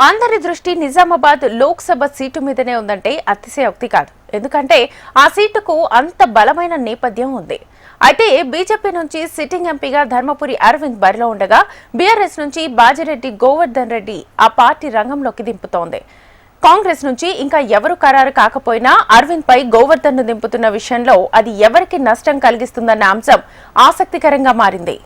అందరి దృష్టి నిజామాబాద్ లోక్సభ సీటు మీదనే ఉందంటే అతిశయోక్తి కాదు. ఎందుకంటే ఆ సీటుకు అంత బలమైన నేపథ్యం ఉంది. అయితే బీజేపీ నుంచి సిట్టింగ్ ఎంపీగా ధర్మపురి అరవింద్ బరిలో ఉండగా బీఆర్ఎస్ నుంచి బాజిరెడ్డి గోవర్ధన్ రెడ్డి ఆ పార్టీ రంగంలోకి దింపుతోంది. కాంగ్రెస్ నుంచి ఇంకా ఎవరు ఖరారు కాకపోయినా అరవింద్ పై గోవర్ధన్ ను దింపుతున్న విషయంలో అది ఎవరికి నష్టం కలిగిస్తుందన్న అంశం ఆసక్తికరంగా మారింది.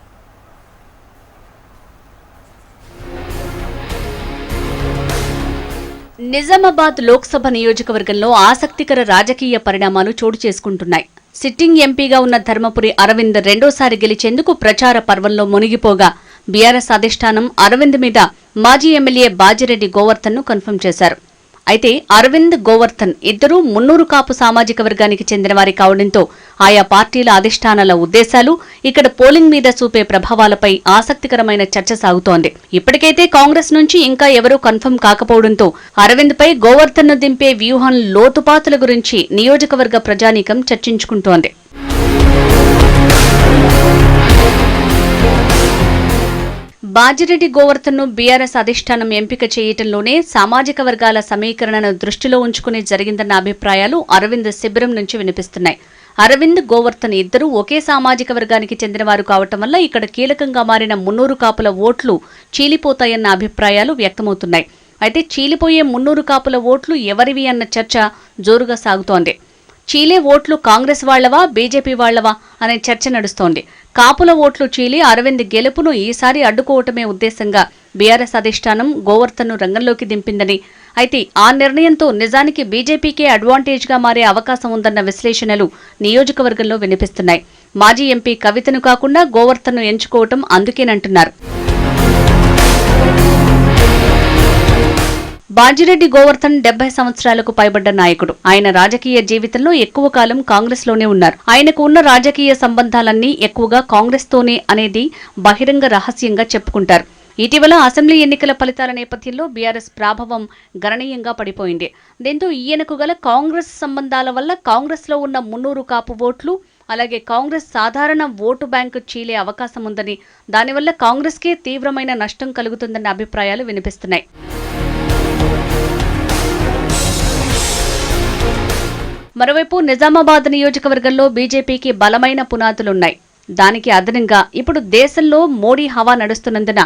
నిజామాబాద్ లోక్సభ నియోజకవర్గంలో ఆసక్తికర రాజకీయ పరిణామాలు చోటు చేసుకుంటున్నాయి. సిట్టింగ్ ఎంపీగా ఉన్న ధర్మపురి అరవింద్ రెండోసారి గెలిచేందుకు ప్రచార పర్వంలో మునిగిపోగా బీఆర్ఎస్ అధిష్టానం అరవింద్ మీద మాజీ ఎమ్మెల్యే బాజిరెడ్డి గోవర్ధన్ ను కన్ఫర్మ్ చేశారు. అయితే అరవింద్, గోవర్ధన్ ఇద్దరూ మున్నూరు కాపు సామాజిక వర్గానికి చెందినవారి కావడంతో ఆయా పార్టీల అధిష్టానాల ఉద్దేశాలు, ఇక్కడ పోలింగ్ మీద చూపే ప్రభావాలపై ఆసక్తికరమైన చర్చ సాగుతోంది. ఇప్పటికైతే కాంగ్రెస్ నుంచి ఇంకా ఎవరూ కన్ఫర్మ్ కాకపోవడంతో అరవింద్ పై గోవర్ధన్ ను దింపే వ్యూహం లోతుపాతుల గురించి నియోజకవర్గ ప్రజానీకం చర్చించుకుంటోంది. బాజిరెడ్డి గోవర్ధన్ ను బీఆర్ఎస్ అధిష్టానం ఎంపిక చేయటంలోనే సామాజిక వర్గాల సమీకరణను దృష్టిలో ఉంచుకుని జరిగిందన్న అభిప్రాయాలు అరవింద్ శిబిరం నుంచి వినిపిస్తున్నాయి. అరవింద్, గోవర్ధన్ ఇద్దరూ ఒకే సామాజిక వర్గానికి చెందినవారు కావటం వల్ల ఇక్కడ కీలకంగా మారిన మున్నూరు కాపుల ఓట్లు చీలిపోతాయన్న అభిప్రాయాలు వ్యక్తమవుతున్నాయి. అయితే చీలిపోయే మున్నూరు కాపుల ఓట్లు ఎవరివి అన్న చర్చ జోరుగా సాగుతోంది. చీలే ఓట్లు కాంగ్రెస్ వాళ్లవా, బీజేపీ వాళ్లవా అనే చర్చ నడుస్తోంది. కాపుల ఓట్లు చీలి అరవింద్ గెలుపును ఈసారి అడ్డుకోవటమే ఉద్దేశంగా బీఆర్ఎస్ అధిష్టానం గోవర్ధన్ ను రంగంలోకి దింపిందని, అయితే ఆ నిర్ణయంతో నిజానికి బీజేపీకే అడ్వాంటేజ్గా మారే అవకాశం ఉందన్న విశ్లేషణలు నియోజకవర్గంలో వినిపిస్తున్నాయి. మాజీ ఎంపీ కవితను కాకుండా గోవర్ధన్ ను ఎంచుకోవటం అందుకేనంటున్నారు. బాజిరెడ్డి గోవర్ధన్ 70 సంవత్సరాలకు పైబడ్డ నాయకుడు. ఆయన రాజకీయ జీవితంలో ఎక్కువ కాలం కాంగ్రెస్ లోనే ఉన్నారు. ఆయనకు ఉన్న రాజకీయ సంబంధాలన్నీ ఎక్కువగా కాంగ్రెస్ తోనే అనేది బహిరంగ రహస్యంగా చెప్పుకుంటారు. ఇటీవల అసెంబ్లీ ఎన్నికల ఫలితాల నేపథ్యంలో బీఆర్ఎస్ ప్రాభవం గణనీయంగా పడిపోయింది. దీంతో ఈయనకు గల కాంగ్రెస్ సంబంధాల వల్ల కాంగ్రెస్ లో ఉన్న మున్నూరు కాపు ఓట్లు, అలాగే కాంగ్రెస్ సాధారణ ఓటు బ్యాంకు చీలే అవకాశం ఉందని, దానివల్ల కాంగ్రెస్ కే తీవ్రమైన నష్టం కలుగుతుందన్న అభిప్రాయాలు వినిపిస్తున్నాయి. మరోవైపు నిజామాబాద్ నియోజకవర్గంలో బీజేపీకి బలమైన పునాదులున్నాయి. దానికి అదనంగా ఇప్పుడు దేశంలో మోడీ హవా నడుస్తున్నందున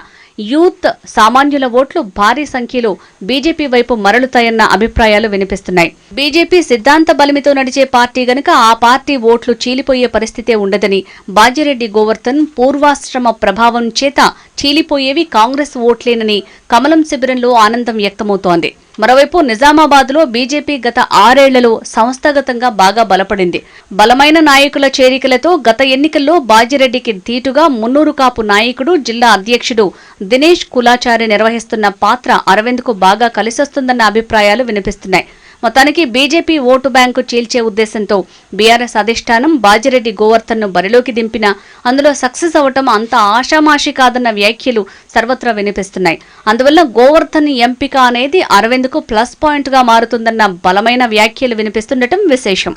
యూత్, సామాన్యుల ఓట్లు భారీ సంఖ్యలో బీజేపీ వైపు మరలుతాయన్న అభిప్రాయాలు వినిపిస్తున్నాయి. బీజేపీ సిద్ధాంత బలిమితో నడిచే పార్టీ గనుక ఆ పార్టీ ఓట్లు చీలిపోయే పరిస్థితే ఉండదని, బాజిరెడ్డి గోవర్ధన్ పూర్వాశ్రమ ప్రభావం చేత చీలిపోయేవి కాంగ్రెస్ ఓట్లేనని కమలం శిబిరంలో ఆనందం వ్యక్తమవుతోంది. మరోవైపు నిజామాబాద్ లో బీజేపీ గత 6 ఏళ్లలో సంస్థాగతంగా బాగా బలపడింది. బలమైన నాయకుల చేరికలతో గత ఎన్నికల్లో బాజిరెడ్డికి ధీటుగా మున్నూరు కాపు నాయకుడు, జిల్లా అధ్యక్షుడు దినేష్ కులాచారి నిర్వహిస్తున్న పాత్ర అరవింద్ కు బాగా కలిసొస్తుందన్న అభిప్రాయాలు వినిపిస్తున్నాయి. మొత్తానికి బీజేపీ ఓటు బ్యాంకు చీల్చే ఉద్దేశంతో బీఆర్ఎస్ అధిష్టానం బాజిరెడ్డి గోవర్ధన్ ను బరిలోకి దింపినా అందులో సక్సెస్ అవటం అంత ఆషామాషి కాదన్న వ్యాఖ్యలు సర్వత్రా వినిపిస్తున్నాయి. అందువల్ల గోవర్ధన్ ఎంపిక అనేది అరవింద్ కు ప్లస్ పాయింట్ గా మారుతుందన్న బలమైన వ్యాఖ్యలు వినిపిస్తుండటం విశేషం.